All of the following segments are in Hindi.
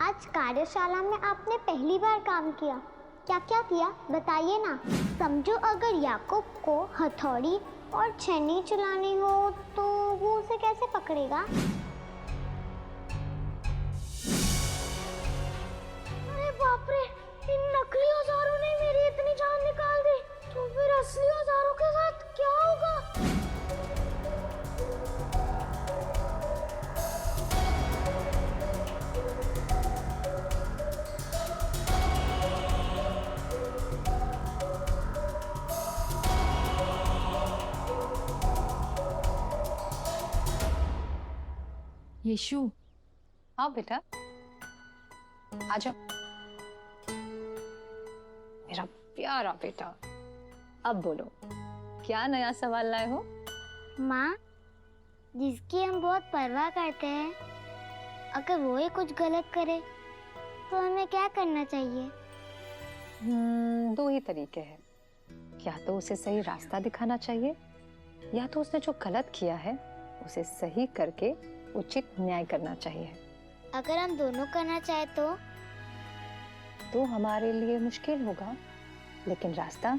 आज कार्यशाला में आपने पहली बार काम किया, क्या क्या किया बताइए ना। समझो अगर याकूब को हथौड़ी और छेनी चलानी हो तो वो उसे कैसे पकड़ेगा? अरे बाप रे, इन नकली औजारों ने मेरी इतनी जान निकाल दी, तो फिर असली औजारों के साथ क्या होगा? यीशु। हाँ बेटा, आ जाओ मेरा प्यारा बेटा। अब बोलो, क्या नया सवाल लाए हो? माँ, जिसकी हम बहुत परवाह करते हैं, अगर वो ही कुछ गलत करे तो हमें क्या करना चाहिए? दो ही तरीके हैं। या तो उसे सही रास्ता दिखाना चाहिए, या तो उसने जो गलत किया है उसे सही करके उचित न्याय करना चाहिए। अगर हम दोनों करना चाहे तो हमारे लिए मुश्किल होगा, लेकिन रास्ता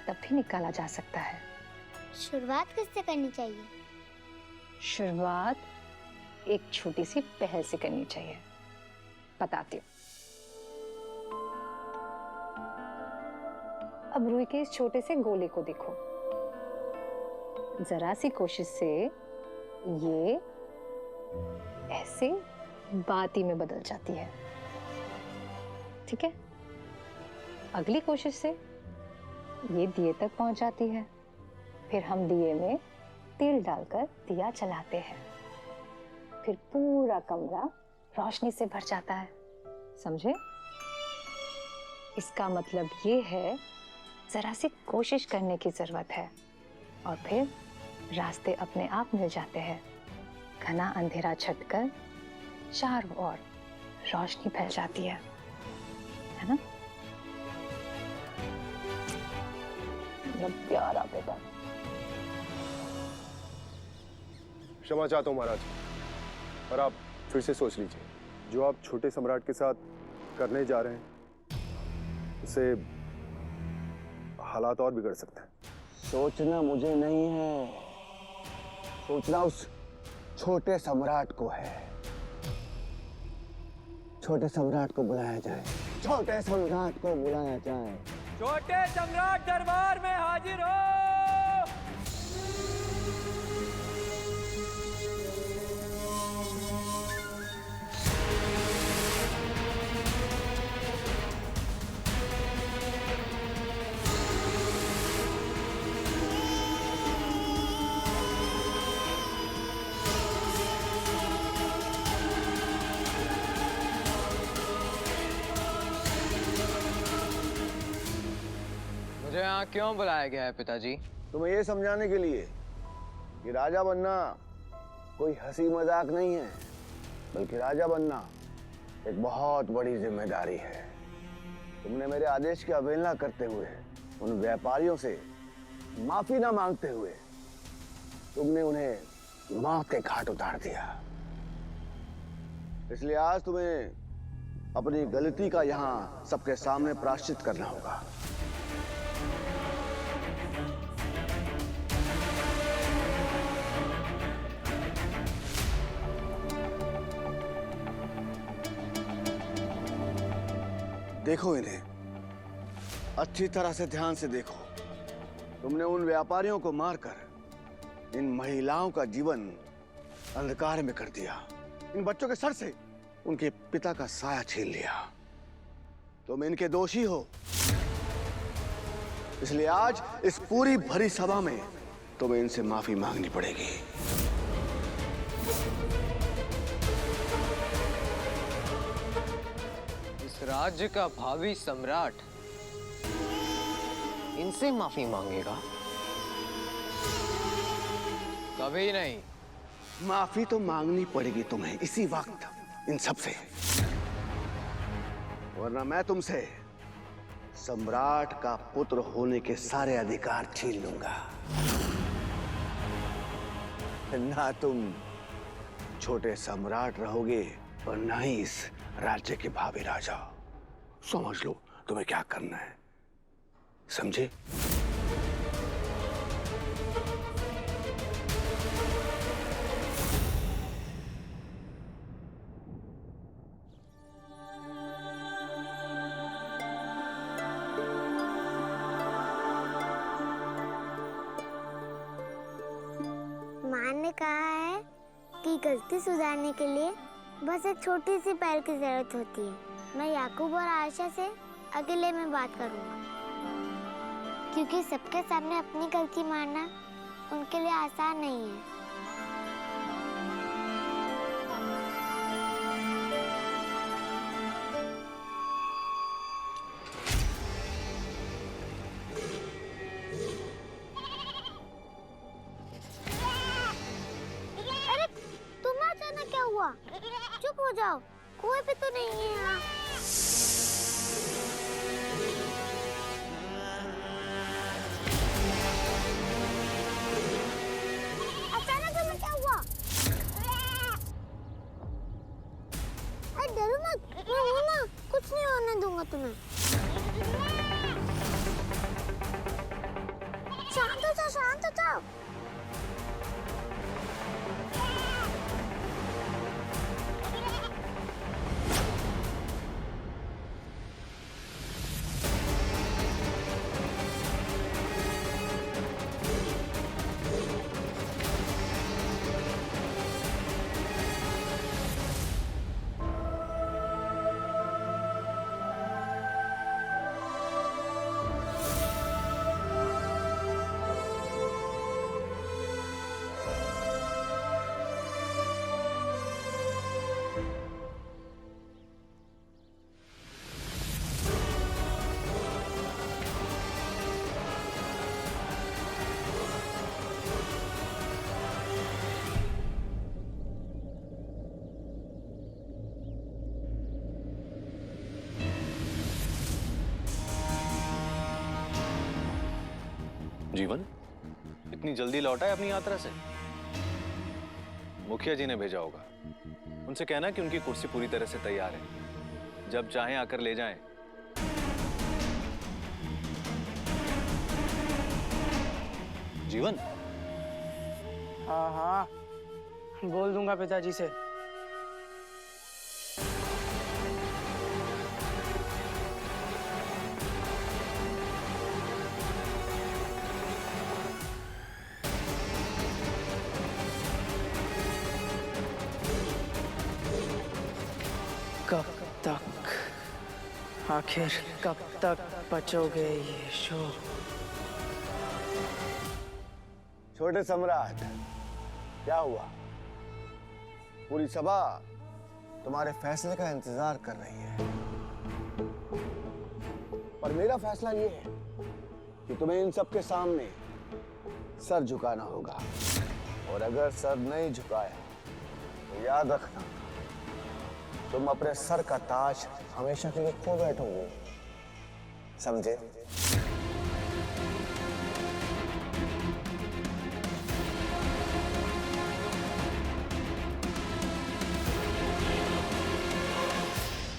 तब भी निकाला जा सकता है। शुरुआत किससे करनी चाहिए? शुरुआत एक छोटी सी पहल से करनी चाहिए। बताती हूँ। अब रुई के इस छोटे से गोले को देखो। जरा सी कोशिश से ये ऐसे बाती में बदल जाती है, ठीक है? अगली कोशिश से ये दिए तक पहुंच जाती है। फिर हम दिए में तेल डालकर दिया जलाते हैं। फिर पूरा कमरा रोशनी से भर जाता है। समझे? इसका मतलब ये है, जरा सी कोशिश करने की जरूरत है और फिर रास्ते अपने आप मिल जाते हैं। घना अंधेरा छटकर चारों ओर रोशनी फैल जाती है ना? मेरा प्यारा बेटा। क्षमा चाहता हूँ महाराज, पर आप फिर से सोच लीजिए। जो आप छोटे सम्राट के साथ करने जा रहे हैं, उससे हालात और बिगड़ सकते हैं। सोचना मुझे नहीं है, सोचना उस छोटे सम्राट को है। छोटे सम्राट को बुलाया जाए, छोटे सम्राट को बुलाया जाए। छोटे सम्राट दरबार में हाजिर हो। मुझे यहाँ क्यों बुलाया गया है पिताजी? तुम्हें ये समझाने के लिए कि राजा बनना कोई हंसी मजाक नहीं है, बल्कि राजा बनना एक बहुत बड़ी जिम्मेदारी है। तुमने मेरे आदेश की अवहेलना करते हुए, उन व्यापारियों से माफी ना मांगते हुए, तुमने उन्हें मौत के घाट उतार दिया। इसलिए आज तुम्हें अपनी गलती का यहाँ सबके सामने प्रायश्चित करना होगा। देखो इन्हें, अच्छी तरह से ध्यान से देखो। तुमने उन व्यापारियों को मारकर इन महिलाओं का जीवन अंधकार में कर दिया। इन बच्चों के सर से उनके पिता का साया छीन लिया। तुम इनके दोषी हो, इसलिए आज इस पूरी भरी सभा में तुम्हें इनसे माफी मांगनी पड़ेगी। राज्य का भावी सम्राट इनसे माफी मांगेगा? कभी नहीं। माफी तो मांगनी पड़ेगी तुम्हें इसी वक्त इन सब से, वरना मैं तुमसे सम्राट का पुत्र होने के सारे अधिकार छीन लूंगा। ना तुम छोटे सम्राट रहोगे और न ही इस राज्य के भावी राजा। समझ लो तुम्हें क्या करना है, समझे? माँ ने कहा है कि गलती सुधारने के लिए बस एक छोटी सी पहल की जरूरत होती है। मैं याकूब और आयशा से अकेले में बात करूंगा, क्योंकि सबके सामने अपनी गलती मानना उनके लिए आसान नहीं है। अरे तुम्हें अचानक क्या हुआ? चुप हो जाओ, कोई भी तो नहीं है यहाँ। अचानक तुम्हें क्या हुआ? अरे डरो मत, मैं हूं ना, कुछ नहीं होने दूंगा तुम्हें। शांत हो जाओ, शांत हो जाओ। जीवन इतनी जल्दी लौटा है अपनी यात्रा से? मुखिया जी ने भेजा होगा। उनसे कहना कि उनकी कुर्सी पूरी तरह से तैयार है, जब चाहें आकर ले जाएं। जीवन, हाँ हाँ, बोल दूंगा पिताजी से। कब तक, आखिर कब तक बचोगे यीशु? छोटे सम्राट, क्या हुआ? पूरी सभा तुम्हारे फैसले का इंतजार कर रही है, पर मेरा फैसला ये है कि तुम्हें इन सब के सामने सर झुकाना होगा, और अगर सर नहीं झुकाया तो याद रखना, तुम अपने सर का ताज हमेशा के लिए खो बैठोगे, समझे?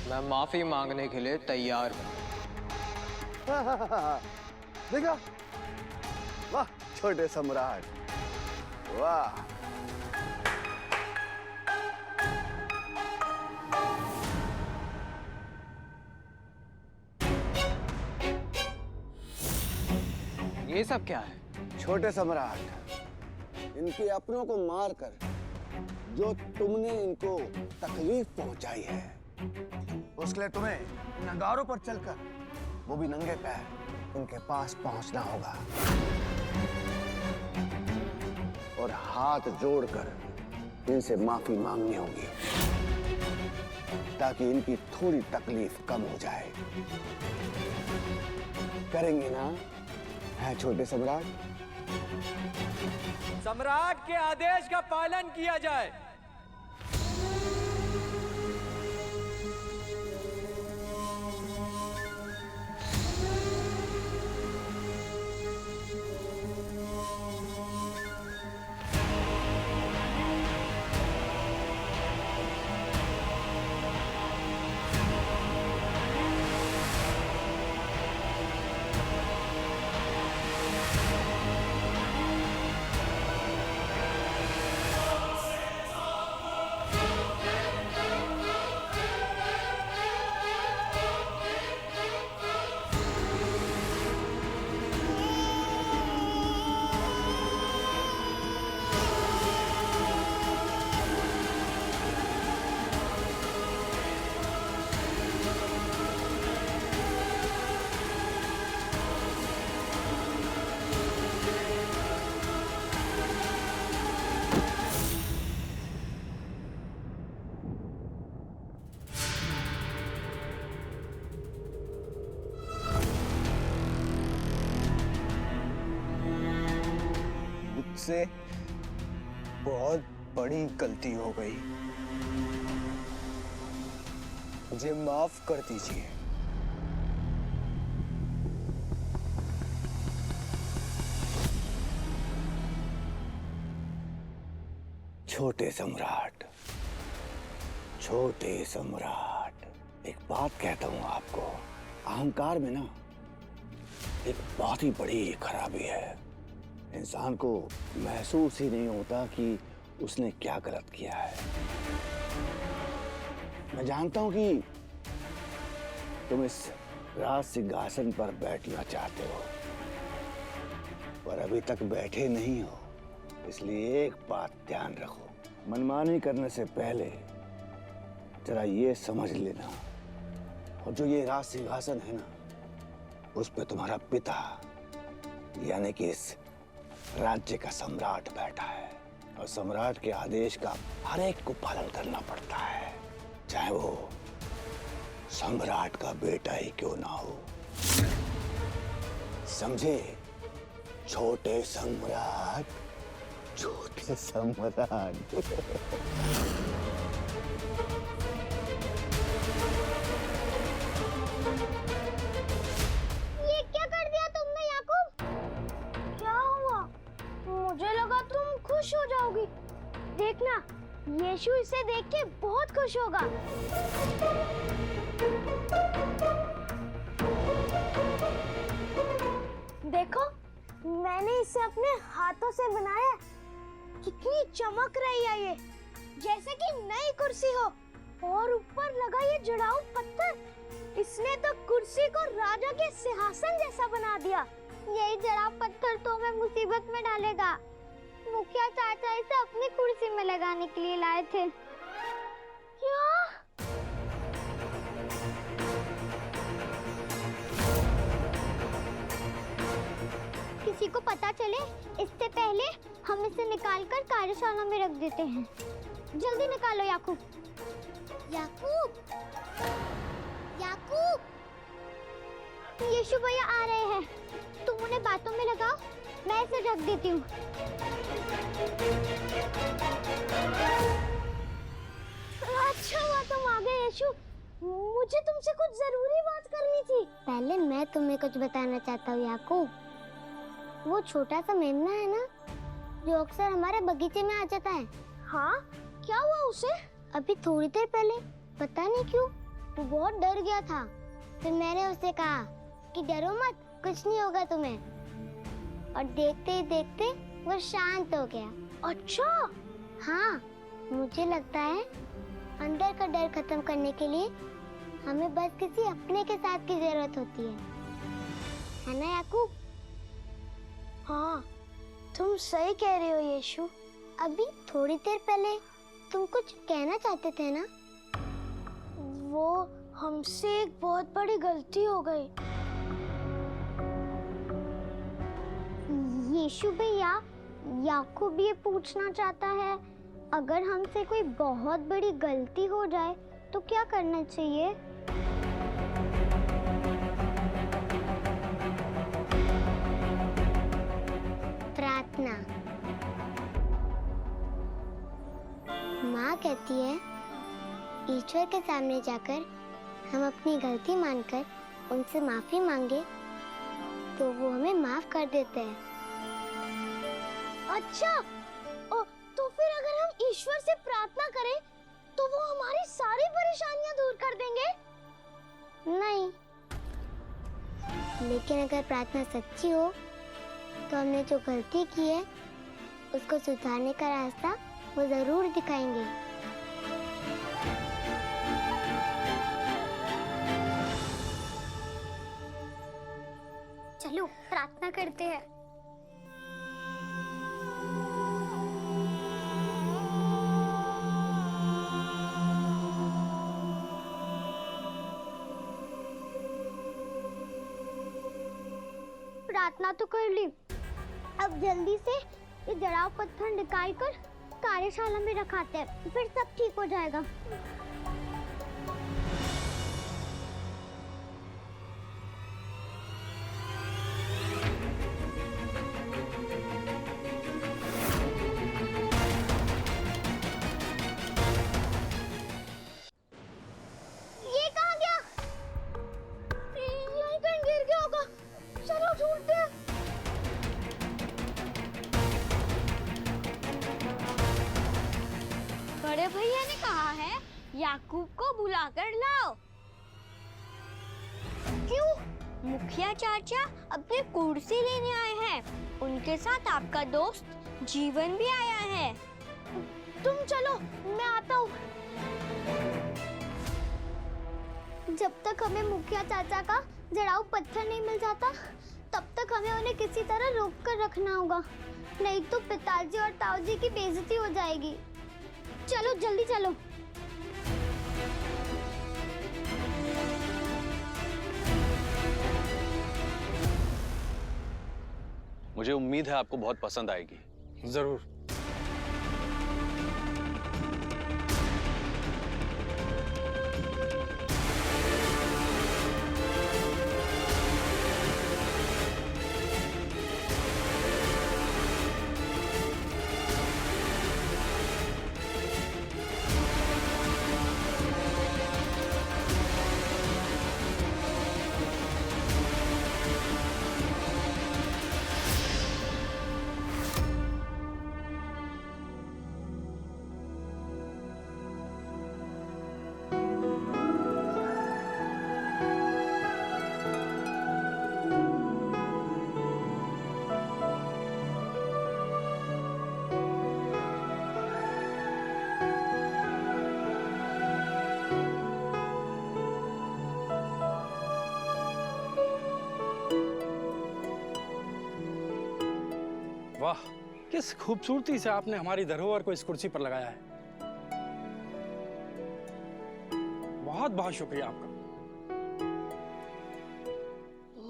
मैं माफी मांगने के लिए तैयार हूँ। देखा? वाह छोटे सम्राट, वाह। ये सब क्या है? छोटे सम्राट, इनके अपनों को मारकर जो तुमने इनको तकलीफ पहुंचाई है, उसके लिए तुम्हें नगारों पर चलकर, वो भी नंगे पैर, इनके पास पहुंचना होगा और हाथ जोड़कर इनसे माफी मांगनी होगी, ताकि इनकी थोड़ी तकलीफ कम हो जाए। करेंगे ना, है छोटे सम्राट? सम्राट के आदेश का पालन किया जाए। मुझसे बहुत बड़ी गलती हो गई। मुझे माफ कर दीजिए। छोटे सम्राट, छोटे सम्राट, एक बात कहता हूं आपको, अहंकार में ना एक बहुत ही बड़ी खराबी है। इंसान को महसूस ही नहीं होता कि उसने क्या गलत किया है। मैं जानता हूं कि तुम इस राज सिंहासन पर बैठना चाहते हो, पर अभी तक बैठे नहीं हो। इसलिए एक बात ध्यान रखो, मनमानी करने से पहले जरा ये समझ लेना, और जो ये राज सिंहासन है ना, उस पे तुम्हारा पिता यानी कि इस राज्य का सम्राट बैठा है, और सम्राट के आदेश का हर एक को पालन करना पड़ता है, चाहे वो सम्राट का बेटा ही क्यों ना हो। समझे? छोटे सम्राट, छोटे सम्राट। ये क्या कर दिया तुमने याकूब? क्या हुआ? मुझे लगा तुम खुश हो जाओगी। देखना, यीशु इसे देख के बहुत खुश होगा। देखो, मैंने इसे अपने हाथों से बनाया। कितनी चमक रही है ये, जैसे कि नई कुर्सी हो। और ऊपर लगा ये जड़ाऊ पत्थर, इसने तो कुर्सी को राजा के सिंहासन जैसा बना दिया। यही जड़ाऊ पत्थर तो हमें मुसीबत में डालेगा। मुखिया चाचा इसे अपनी कुर्सी में लगाने के लिए लाए थे। क्या? किसी को पता चले इससे पहले हम इसे निकालकर कार्यशाला में रख देते हैं। जल्दी निकालो याकूब। याकूब, याकूब, यीशु भैया आ रहे हैं। तुम उन्हें बातों में लगाओ, मैं इसे ढक देती हूँ। अच्छा हुआ तुम आ गए यीशु। मुझे तुमसे कुछ जरूरी बात करनी थी। पहले मैं तुम्हें कुछ बताना चाहता हूँ याकूब। वो छोटा सा मेमना है ना, जो अक्सर हमारे बगीचे में आ जाता है। हाँ, क्या हुआ उसे? अभी थोड़ी देर पहले पता नहीं क्यों वो बहुत डर गया था। फिर मैंने उसे कहा कि डरो मत, कुछ नहीं होगा तुम्हें। और देखते ही देखते वो शांत हो गया। अच्छा? हाँ, मुझे लगता है अंदर का डर खत्म करने के लिए हमें बस किसी अपने के साथ की जरूरत होती है ना याकूब? हाँ, तुम सही कह रहे हो यीशु। अभी थोड़ी देर पहले तुम कुछ कहना चाहते थे ना? वो हमसे एक बहुत बड़ी गलती हो गई। यीशु भैया, याकूब ये पूछना चाहता है, अगर हमसे कोई बहुत बड़ी गलती हो जाए तो क्या करना चाहिए? प्रार्थना। माँ कहती है ईश्वर के सामने जाकर हम अपनी गलती मानकर उनसे माफी मांगे तो वो हमें माफ कर देते हैं। अच्छा, तो फिर अगर हम ईश्वर से प्रार्थना करें तो वो हमारी सारी परेशानियां दूर कर देंगे? नहीं, लेकिन अगर प्रार्थना सच्ची हो तो हमने जो गलती की है उसको सुधारने का रास्ता वो जरूर दिखाएंगे। चलो प्रार्थना करते हैं। प्रार्थना तो कर ली, अब जल्दी से ये जड़ाऊ पत्थर निकाल कर कार्यशाला में रखाते हैं, फिर सब ठीक हो जाएगा। याकूब को बुलाकर लाओ। क्यों? मुखिया चाचा अपनी कुर्सी लेने आए हैं। उनके साथ आपका दोस्त जीवन भी आया है। तुम चलो, मैं आता हूँ। जब तक हमें मुखिया चाचा का जड़ाऊ पत्थर नहीं मिल जाता, तब तक हमें उन्हें किसी तरह रोक कर रखना होगा, नहीं तो पिताजी और ताऊजी की बेइज्जती हो जाएगी। चलो जल्दी चलो। मुझे उम्मीद है आपको बहुत पसंद आएगी। जरूर। वाह, किस खूबसूरती से आपने हमारी धरोहर को इस कुर्सी पर लगाया है। बहुत बहुत शुक्रिया आपका।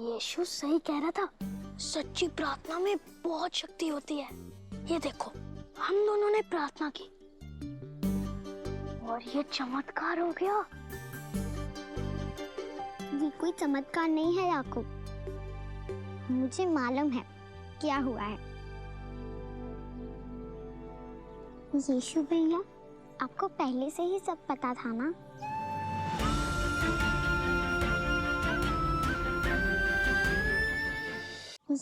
यीशु सही कह रहा था, सच्ची प्रार्थना में बहुत शक्ति होती है। ये देखो, हम दोनों ने प्रार्थना की और ये चमत्कार हो गया। ये कोई चमत्कार नहीं है याकूब, मुझे मालूम है क्या हुआ है। यीशु भैया, आपको पहले से ही सब पता था ना?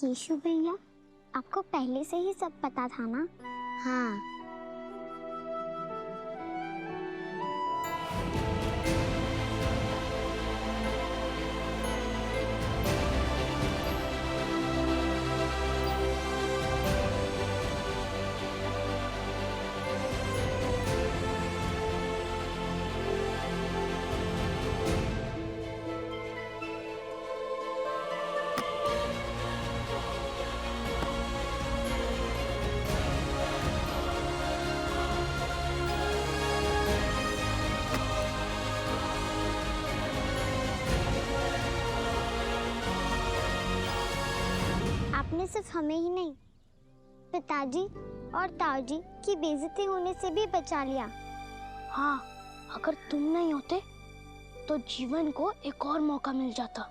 यीशु भैया, आपको पहले से ही सब पता था ना? हाँ। आपने सिर्फ हमें ही नहीं, पिताजी और ताऊजी की बेइज्जती होने से भी बचा लिया। हाँ, अगर तुम नहीं होते तो जीवन को एक और मौका मिल जाता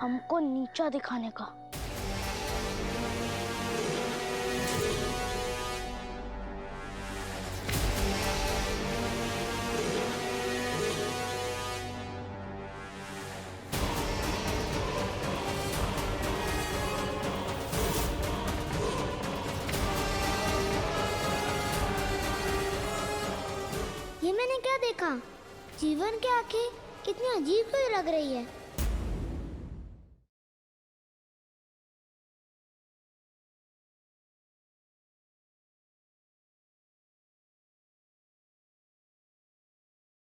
हमको नीचा दिखाने का। ये मैंने क्या देखा? जीवन की आंखें कितनी अजीब सी लग रही है।